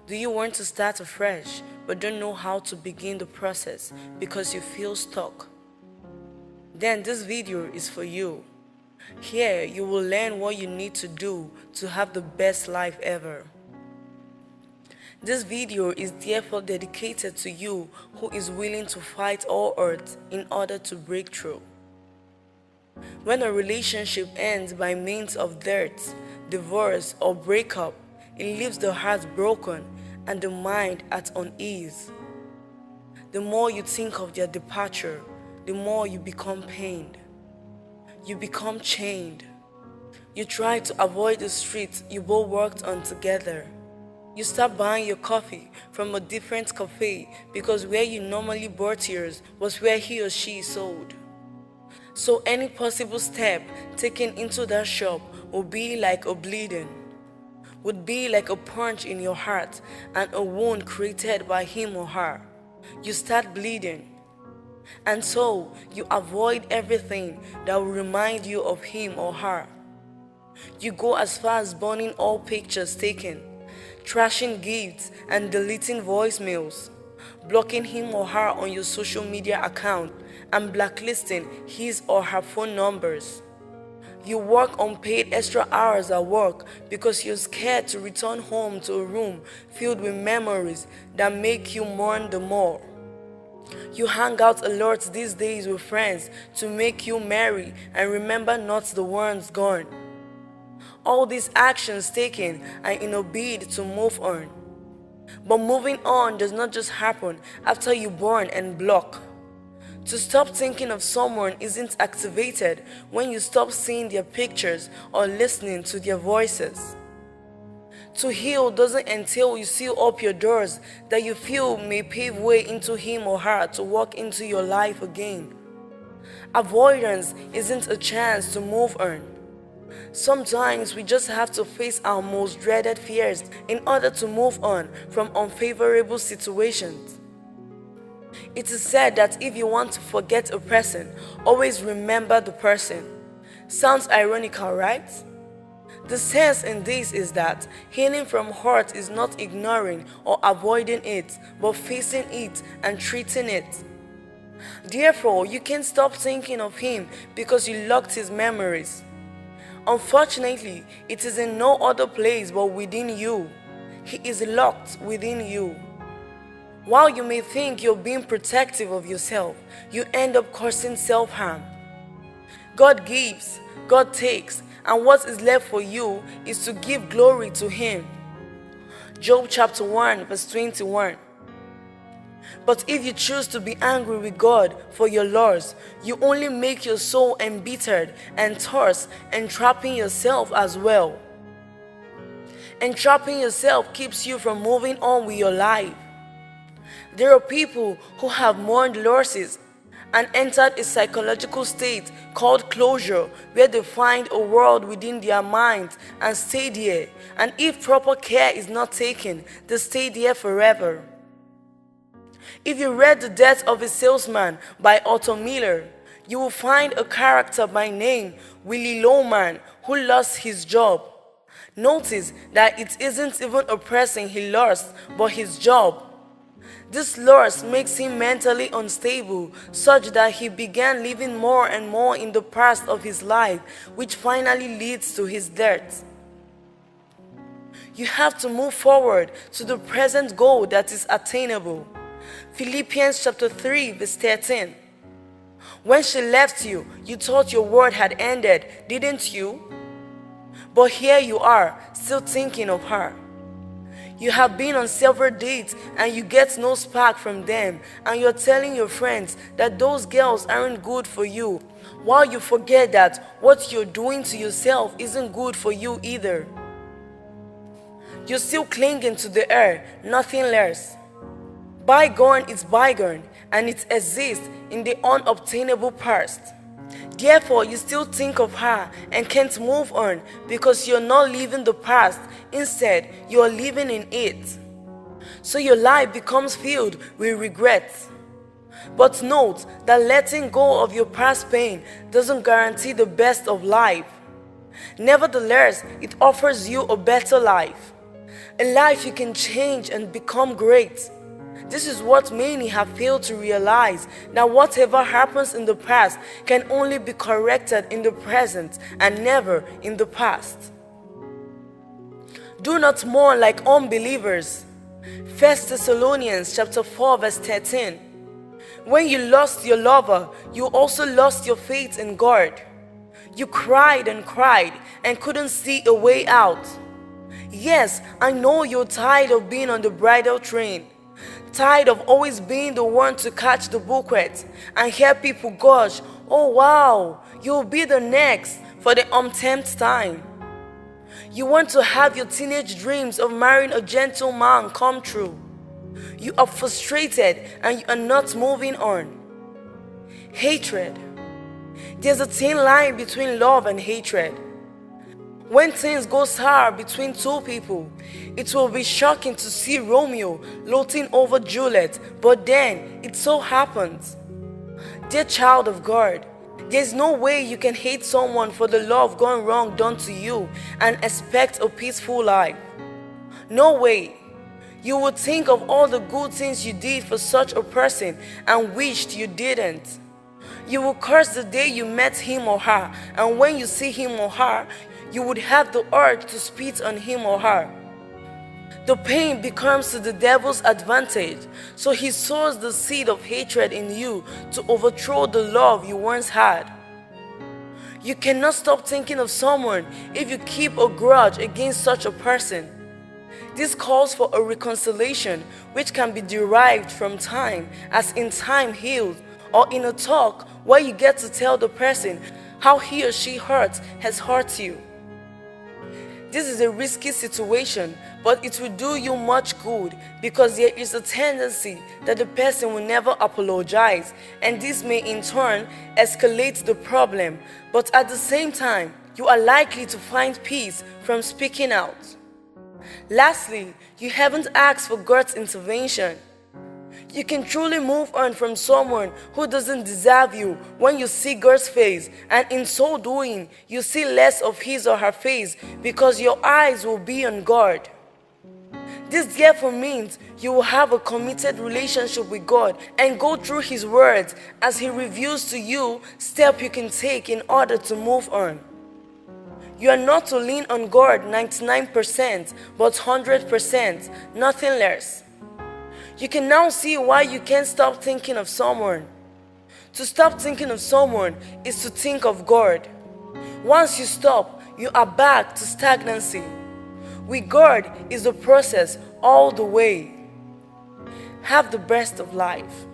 Do you want to start afresh but don't know how to begin the process because you feel stuck? Then this video is for you. Here you will learn what you need to do to have the best life ever. This video is therefore dedicated to you who is willing to fight all odds in order to break through. When a relationship ends by means of death, divorce, or breakup, it leaves the heart broken and the mind at unease. The more you think of their departure, the more you become pained. You become chained. You try to avoid the streets you both worked on together. You start buying your coffee from a different cafe because where you normally bought yours was where he or she sold. So any possible step taken into that shop would be like a bleeding, would be like a punch in your heart and a wound created by him or her. You start bleeding. And so you avoid everything that will remind you of him or her. You go as far as burning all pictures taken, trashing gifts and deleting voicemails, blocking him or her on your social media account and blacklisting his or her phone numbers. You work unpaid extra hours at work because you're scared to return home to a room filled with memories that make you mourn the more. You hang out a lot these days with friends to make you merry and remember not the ones gone. All these actions taken are in a bid to move on. But moving on does not just happen after you burn and block. To stop thinking of someone isn't activated when you stop seeing their pictures or listening to their voices. To heal doesn't entail you seal up your doors that you feel may pave way into him or her to walk into your life again. Avoidance isn't a chance to move on. Sometimes we just have to face our most dreaded fears in order to move on from unfavorable situations. It is said that if you want to forget a person, always remember the person. Sounds ironical, right? The sense in this is that healing from hurt is not ignoring or avoiding it, but facing it and treating it. Therefore, you can't stop thinking of him because you locked his memories. Unfortunately, it is in no other place but within you. He is locked within you. While you may think you're being protective of yourself, you end up causing self-harm. God gives, God takes, and what is left for you is to give glory to him. Job chapter 1 verse 21. But if you choose to be angry with God for your loss, you only make your soul embittered and thus entrapping yourself as well. Entrapping yourself keeps you from moving on with your life. There are people who have mourned losses and entered a psychological state called closure, where they find a world within their minds and stay there, and if proper care is not taken, they stay there forever. If you read The Death of a Salesman by Otto Miller, you will find a character by name Willie Loman who lost his job. Notice that it isn't even a person he lost, but his job. This loss makes him mentally unstable, such that he began living more and more in the past of his life, which finally leads to his death. You have to move forward to the present goal that is attainable. Philippians chapter 3 verse 13. When she left you, you thought your world had ended, didn't you? But here you are, still thinking of her. You have been on several dates and you get no spark from them, and you're telling your friends that those girls aren't good for you, while you forget that what you're doing to yourself isn't good for you either. You're still clinging to the air, nothing less. Bygone is bygone, and it exists in the unobtainable past. Therefore, you still think of her and can't move on because you're not living the past. Instead, you're living in it. So your life becomes filled with regrets. But note that letting go of your past pain doesn't guarantee the best of life. Nevertheless, it offers you a better life. A life you can change and become great. This is what many have failed to realize, that whatever happens in the past can only be corrected in the present and never in the past. Do not mourn like unbelievers. 1 Thessalonians chapter 4 verse 13. When you lost your lover, you also lost your faith in God. You cried and couldn't see a way out. Yes, I know you're tired of being on the bridal train. Tired of always being the one to catch the bouquet and hear people gush, "Oh wow, you'll be the next," for the umpteenth time. You want to have your teenage dreams of marrying a gentleman come true. You are frustrated and you are not moving on. Hatred. There's a thin line between love and hatred. When things go sour between two people, it will be shocking to see Romeo gloating over Juliet, but then it so happens. Dear child of God, there's no way you can hate someone for the love gone wrong done to you and expect a peaceful life. No way. You would think of all the good things you did for such a person and wished you didn't. You will curse the day you met him or her, and when you see him or her, you would have the urge to spit on him or her. The pain becomes to the devil's advantage, so he sows the seed of hatred in you to overthrow the love you once had. You cannot stop thinking of someone if you keep a grudge against such a person. This calls for a reconciliation which can be derived from time, as in time healed, or in a talk where you get to tell the person how he or she has hurt you. This is a risky situation, but it will do you much good because there is a tendency that the person will never apologize, and this may in turn escalate the problem, but at the same time, you are likely to find peace from speaking out. Lastly, you haven't asked for God's intervention. You can truly move on from someone who doesn't deserve you when you see God's face, and in so doing, you see less of his or her face because your eyes will be on God. This therefore means you will have a committed relationship with God and go through his words as he reveals to you steps you can take in order to move on. You are not to lean on God 99%, but 100%, nothing less. You can now see why you can't stop thinking of someone. To stop thinking of someone is to think of God. Once you stop, you are back to stagnancy. With God is the process all the way. Have the best of life.